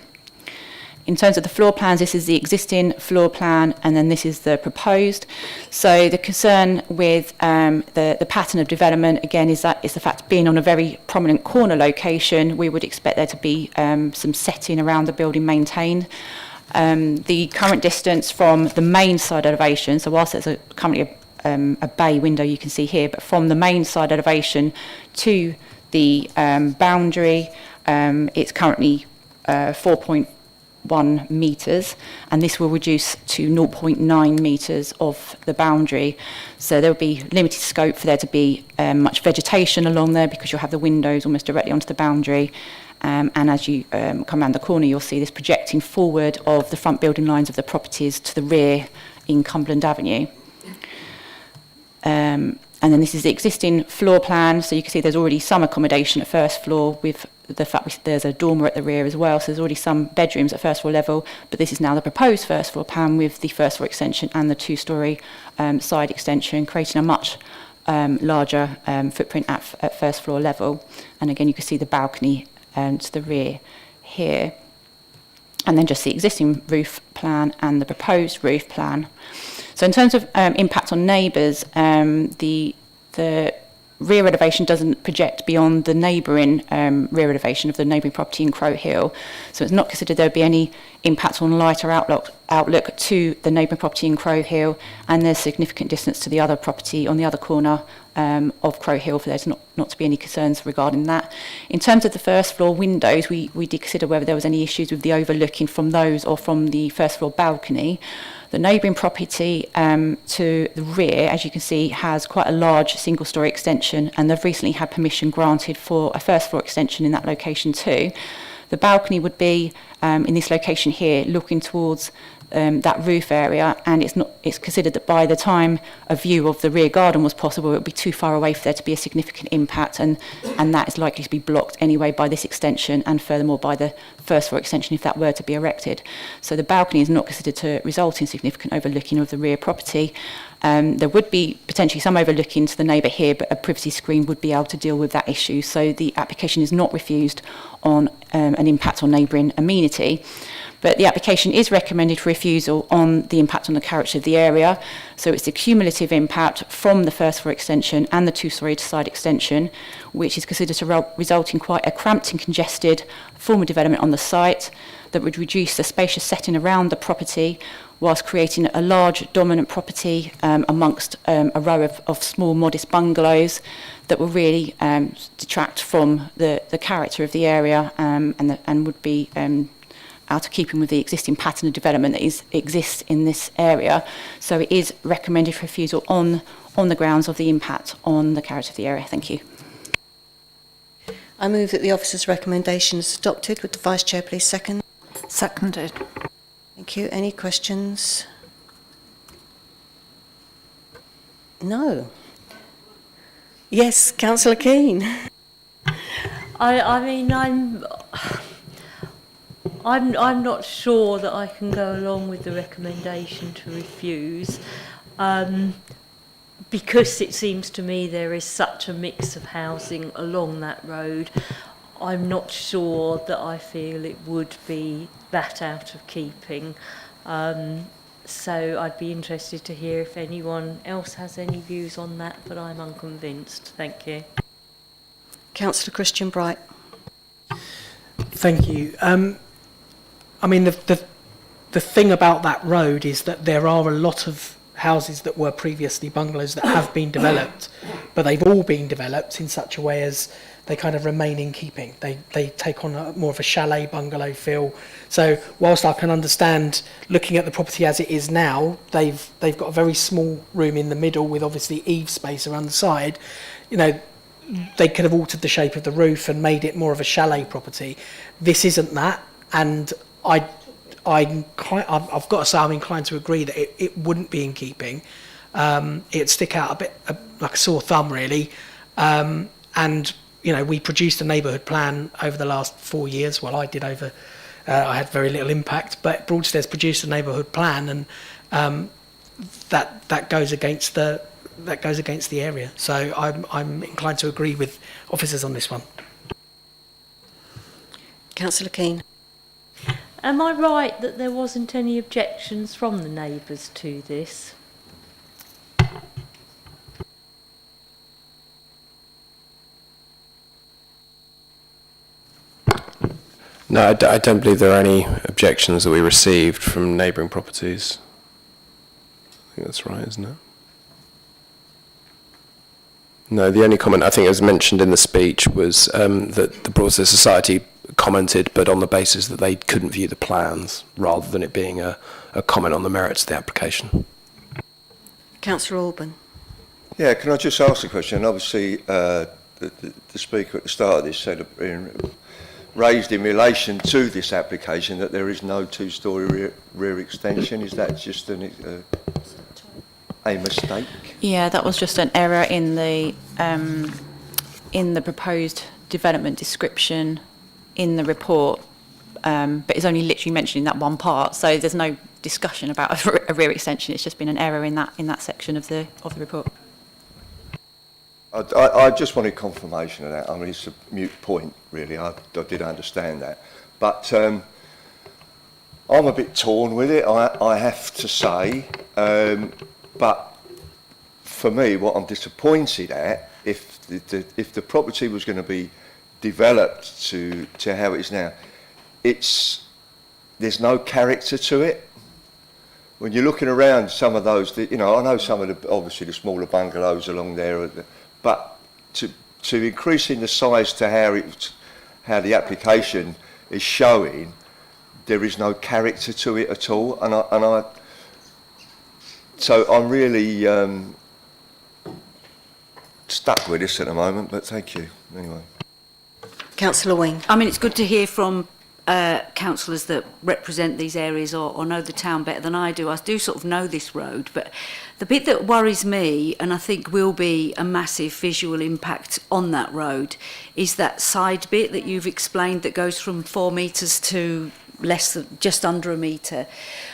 In terms of the floor plans, this is the existing floor plan, and then this is the proposed. So the concern with the pattern of development, again, is the fact being on a very prominent corner location, we would expect there to be some setting around the building maintained. The current distance from the main side elevation, so whilst there's currently a bay window you can see here, but from the main side elevation to the boundary, it's currently 4.1 metres, and this will reduce to 0.9 metres of the boundary. So there will be limited scope for there to be much vegetation along there, because you'll have the windows almost directly onto the boundary. And as you come around the corner, you'll see this projecting forward of the front building lines of the properties to the rear in Cumberland Avenue. And then this is the existing floor plan, so you can see there's already some accommodation at first floor, with the fact there's a dormer at the rear as well, so there's already some bedrooms at first floor level, but this is now the proposed first floor plan with the first floor extension and the two-storey side extension, creating a much larger footprint at first floor level. And again, you can see the balcony to the rear here. And then just the existing roof plan and the proposed roof plan. So in terms of impact on neighbours, the rear elevation doesn't project beyond the neighbouring rear elevation of the neighbouring property in Crow Hill. So it's not considered there would be any impact on lighter outlook to the neighbouring property in Crow Hill, and there's significant distance to the other property on the other corner of Crow Hill for there not to be any concerns regarding that. In terms of the first floor windows, we did consider whether there was any issues with the overlooking from those or from the first floor balcony. The neighbouring property to the rear, as you can see, has quite a large single-storey extension, and they've recently had permission granted for a first floor extension in that location too. The balcony would be in this location here, looking towards that roof area, and it's considered that by the time a view of the rear garden was possible, it would be too far away for there to be a significant impact, and that is likely to be blocked anyway by this extension, and furthermore by the first floor extension if that were to be erected. So the balcony is not considered to result in significant overlooking of the rear property. There would be potentially some overlooking to the neighbour here, but a privacy screen would be able to deal with that issue. So the application is not refused on an impact on neighbouring amenity. But the application is recommended for refusal on the impact on the character of the area. So it's the cumulative impact from the first floor extension and the two-storey side extension, which is considered to result in quite a cramped and congested form of development on the site that would reduce the spacious setting around the property, whilst creating a large dominant property amongst a row of small modest bungalows that will really detract from the character of the area and would be out of keeping with the existing pattern of development that exists in this area. So it is recommended for refusal on the grounds of the impact on the character of the area. Thank you. I move that the officer's recommendation is adopted. Would the Vice Chair please second? Seconded. Thank you. Any questions? No. Yes, Councillor Keane. I mean, I'm not sure that I can go along with the recommendation to refuse, because it seems to me there is such a mix of housing along that road. I'm not sure that I feel it would be that out of keeping. So I'd be interested to hear if anyone else has any views on that, but I'm unconvinced. Thank you. Councillor Christian Bright. Thank you. I mean, the thing about that road is that there are a lot of houses that were previously bungalows that have been developed, but but they've all been developed in such a way as they kind of remain in keeping. They take on more of a chalet bungalow feel. So whilst I can understand looking at the property as it is now, they've got a very small room in the middle with obviously eave space around the side. You know, they could have altered the shape of the roof and made it more of a chalet property. This isn't that, and I've got to say I'm inclined to agree that it wouldn't be in keeping. It'd stick out a bit like a sore thumb, really. And you know, we produced a neighbourhood plan over the last 4 years. Well, I did over. I had very little impact, but Broadstairs produced a neighbourhood plan, and that goes against the area. So I'm inclined to agree with officers on this one. Councillor Keane. Am I right that there wasn't any objections from the neighbours to this? No, I don't believe there are any objections that we received from neighbouring properties. I think that's right, isn't it? No, the only comment I think was mentioned in the speech was that the Broadstairs Society commented, but on the basis that they couldn't view the plans, rather than it being a comment on the merits of the application. Councillor Alban. Yeah, can I just ask a question? Obviously, the speaker at the start of this said, raised in relation to this application that there is no two-storey rear extension. Is that just a mistake? Yeah, that was just an error in the proposed development description in the report, but it's only literally mentioned in that one part. So there's no discussion about a rear extension. It's just been an error in that section of the report. I just wanted confirmation of that. I mean, it's a moot point, really. I did understand that. But I'm a bit torn with it, I have to say. But for me, what I'm disappointed at, if the property was going to be developed to how it is now, there's no character to it. When you're looking around some of those, you know, I know some of obviously the smaller bungalows along there, but to increasing the size to how the application is showing, there is no character to it at all, so I'm really stuck with this at the moment. But thank you anyway. Councillor Wing. I mean, it's good to hear from councillors that represent these areas or know the town better than I do. I do sort of know this road, but the bit that worries me, and I think will be a massive visual impact on that road, is that side bit that you've explained that goes from 4 metres to less than just under a metre.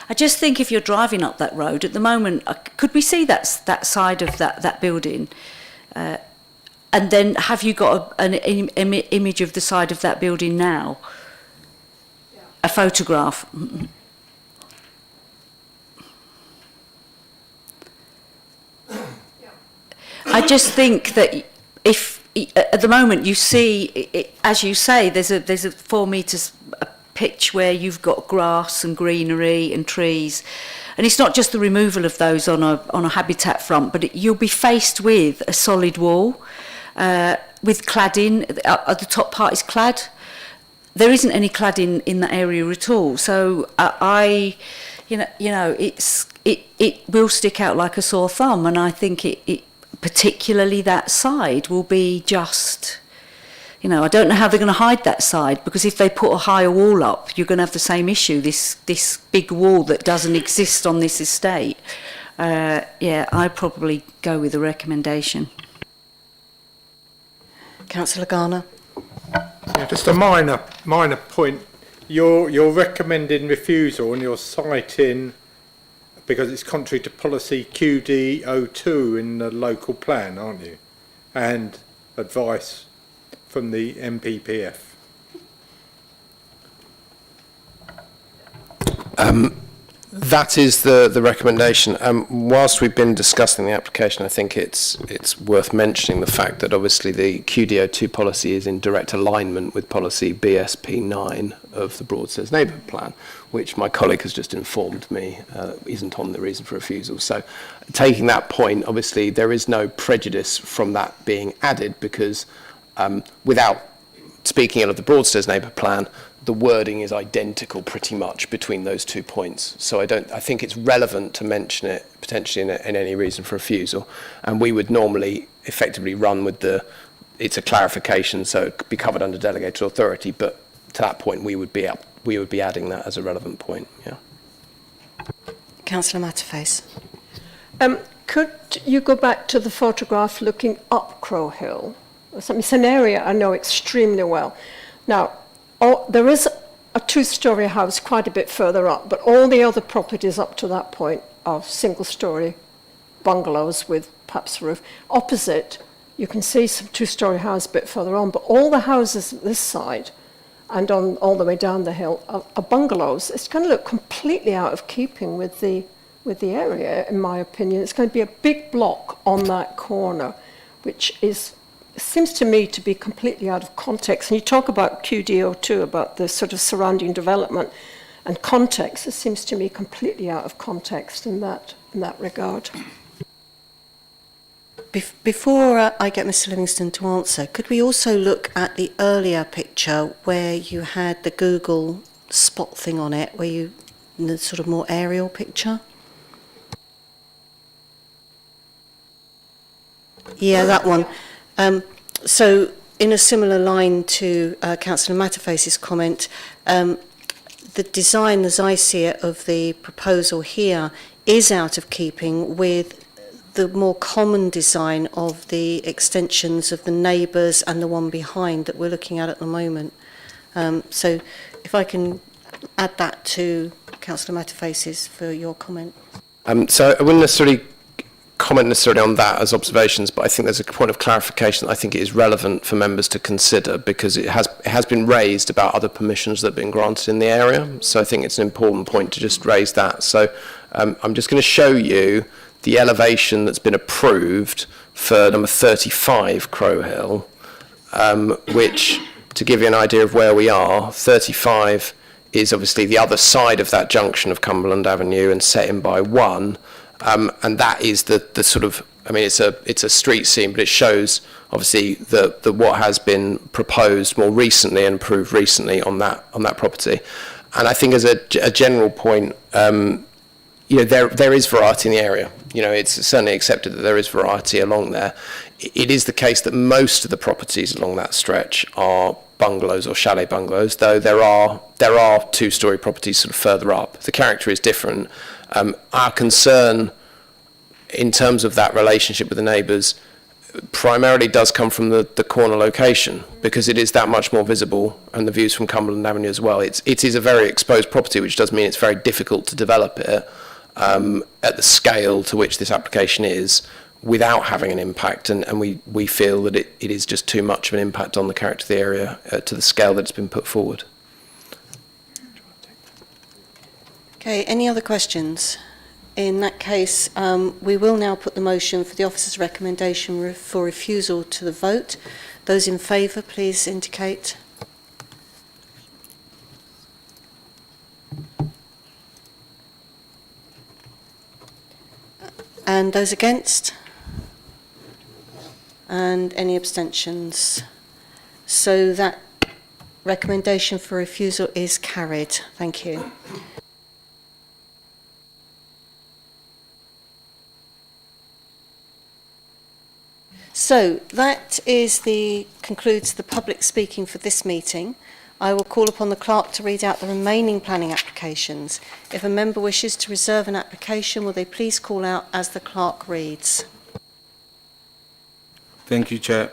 I just think if you're driving up that road at the moment, could we see that side of that building? And then have you got an image of the side of that building now? Yeah. A photograph? I just think that if at the moment you see, as you say, there's a 4 metres pitch where you've got grass and greenery and trees, and it's not just the removal of those on a habitat front, but you'll be faced with a solid wall with cladding. The top part is clad. There isn't any cladding in that area at all. So it will stick out like a sore thumb, and I think it particularly that side will be just, you know, I don't know how they're going to hide that side, because if they put a higher wall up, you're going to have the same issue, this big wall that doesn't exist on this estate. Yeah, I'd probably go with the recommendation. Councillor Garner. Yeah, just a minor point. You're recommending refusal and you're citing because it's contrary to policy QD02 in the local plan, aren't you? And advice from the That is the recommendation. Whilst we've been discussing the application, I think it's worth mentioning the fact that obviously the QDO2 policy is in direct alignment with policy BSP9 of the Broadstairs Neighbourhood Plan, which my colleague has just informed me isn't on the reason for refusal. So taking that point, obviously there is no prejudice from that being added because without speaking of the Broadstairs Neighbourhood Plan, the wording is identical pretty much between those 2 points. So I think it's relevant to mention it potentially in any reason for refusal. And we would normally effectively run with it's a clarification, so it could be covered under delegated authority, but to that point we would be adding that as a relevant point, yeah. Councillor Matterface. Could you go back to the photograph looking up Crow Hill? It's an area I know extremely well. Now, there is a two-storey house quite a bit further up, but all the other properties up to that point are single-storey bungalows with perhaps a roof. Opposite, you can see some two-storey house a bit further on, but all the houses this side and on all the way down the hill are bungalows. It's going to look completely out of keeping with the area, in my opinion. It's going to be a big block on that corner, which seems to me to be completely out of context. And you talk about QDO2, about the sort of surrounding development and context. It seems to me completely out of context in that regard. Before I get Mr Livingston to answer, could we also look at the earlier picture where you had the Google spot thing on it, the sort of more aerial picture? Yeah, that one. So in a similar line to Councillor Matterface's comment, the design, as I see it, of the proposal here is out of keeping with the more common design of the extensions of the neighbours and the one behind that we're looking at the moment. So if I can add that to Councillor Matterface's for your comment. So I wouldn't necessarily comment on that as observations, but I think there's a point of clarification that I think it is relevant for members to consider because it has been raised about other permissions that have been granted in the area. So I think it's an important point to just raise that. So I'm just going to show you the elevation that's been approved for number 35 Crow Hill, which, to give you an idea of where we are, 35 is obviously the other side of that junction of Cumberland Avenue and set in by 1. And that is the sort of, I mean, it's a street scene, but it shows obviously the what has been proposed more recently and approved recently on that property. And I think as a general point, there is variety in the area. It's certainly accepted that there is variety along there. It is the case that most of the properties along that stretch are bungalows or chalet bungalows, though there are two-storey properties sort of further up. The character is different. Our concern in terms of that relationship with the neighbours primarily does come from the corner location because it is that much more visible, and the views from Cumberland Avenue as well. It is a very exposed property, which does mean it's very difficult to develop it at the scale to which this application is without having an impact, and we feel that it is just too much of an impact on the character of the area to the scale that it's been put forward. Okay, any other questions? In that case, we will now put the motion for the officer's recommendation for refusal to the vote. Those in favour, please indicate. And those against? And any abstentions? So that recommendation for refusal is carried. Thank you. So that concludes the public speaking for this meeting. I will call upon the clerk to read out the remaining planning applications. If a member wishes to reserve an application, will they please call out as the clerk reads? Thank you, Chair.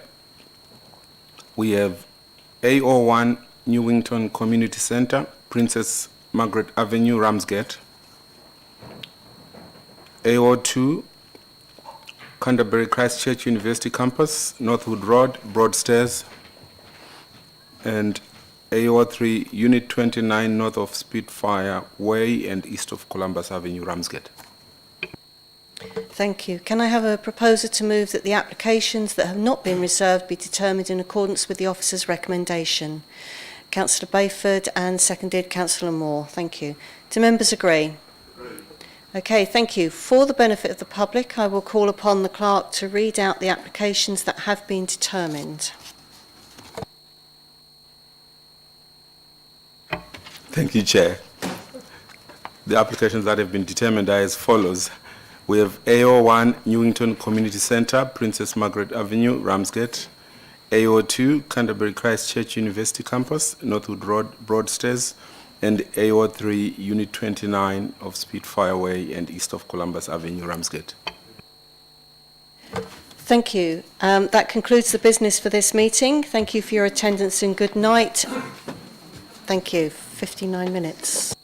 We have A01 Newington Community Centre, Princess Margaret Avenue, Ramsgate. A02 Canterbury Christchurch University Campus, Northwood Road, Broadstairs. And AO3, Unit 29, north of Spitfire Way and east of Columbus Avenue, Ramsgate. Thank you. Can I have a proposer to move that the applications that have not been reserved be determined in accordance with the officer's recommendation? Councillor Bayford and seconded Councillor Moore. Thank you. Do members agree? Okay, thank you. For the benefit of the public, I will call upon the clerk to read out the applications that have been determined. Thank you, Chair. The applications that have been determined are as follows. We have AO1, Newington Community Centre, Princess Margaret Avenue, Ramsgate. AO2, Canterbury Christ Church University Campus, Northwood Road, Broadstairs. And AO3, Unit 29 of Spitfire Way and east of Columbus Avenue, Ramsgate. Thank you. That concludes the business for this meeting. Thank you for your attendance and good night. Thank you. 59 minutes.